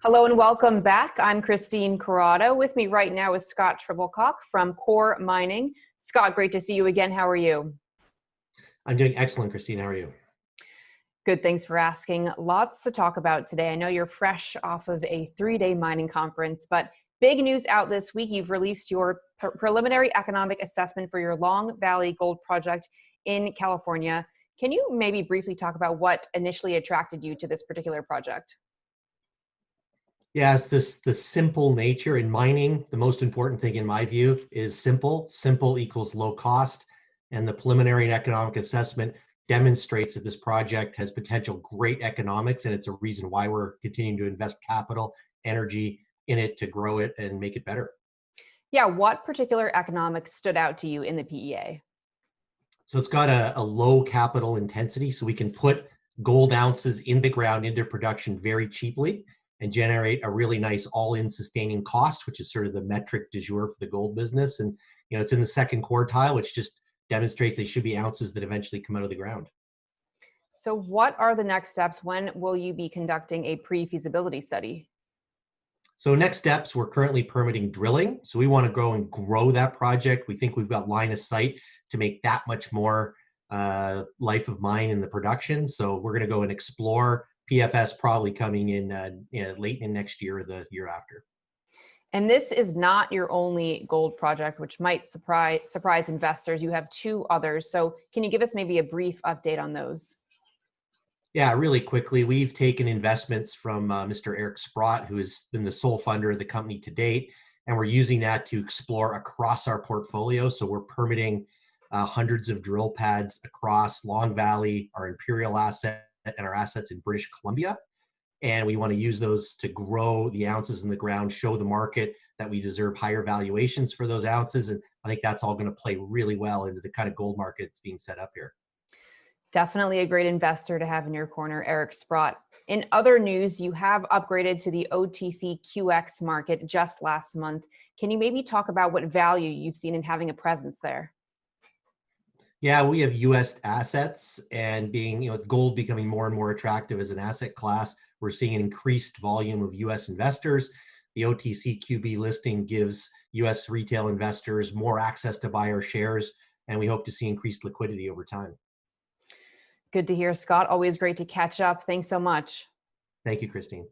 Hello and welcome back. I'm Christine Corrado. With me right now is Scott Trebilcock from Core Mining. Scott, great to see you again. How are you? I'm doing excellent, Christine. How are you? Good, thanks for asking. Lots to talk about today. I know you're fresh off of a 3-day mining conference, but big news out this week. You've released your preliminary economic assessment for your Long Valley Gold project in California. Can you maybe briefly talk about what initially attracted you to this particular project? Yeah, it's the simple nature in mining. The most important thing in my view is simple. Simple equals low cost. And the preliminary and economic assessment demonstrates that this project has potential great economics, and it's a reason why we're continuing to invest capital, energy in it to grow it and make it better. Yeah, what particular economics stood out to you in the PEA? So it's got a low capital intensity, so we can put gold ounces in the ground into production very cheaply and generate a really nice all-in sustaining cost, which is sort of the metric du jour for the gold business. And it's in the second quartile, which just demonstrates they should be ounces that eventually come out of the ground. So what are the next steps? When will you be conducting a pre-feasibility study? So next steps, we're currently permitting drilling. So we want to go and grow that project. We think we've got line of sight to make that much more life of mine in the production. So we're going to go and explore. PFS probably coming in late in next year or the year after. And this is not your only gold project, which might surprise investors. You have two others. So can you give us maybe a brief update on those? Yeah, really quickly, we've taken investments from Mr. Eric Sprott, who has been the sole funder of the company to date, and we're using that to explore across our portfolio. So we're permitting hundreds of drill pads across Long Valley, our Imperial asset, and our assets in British Columbia. And we want to use those to grow the ounces in the ground, show the market that we deserve higher valuations for those ounces. And I think that's all going to play really well into the kind of gold market that's being set up here. Definitely a great investor to have in your corner, Eric Sprott. In other news, you have upgraded to the OTCQX market just last month. Can you maybe talk about what value you've seen in having a presence there? Yeah, we have U.S. assets, and being, gold becoming more and more attractive as an asset class, we're seeing an increased volume of U.S. investors. The OTCQB listing gives U.S. retail investors more access to buy our shares, and we hope to see increased liquidity over time. Good to hear, Scott. Always great to catch up. Thanks so much. Thank you, Christine.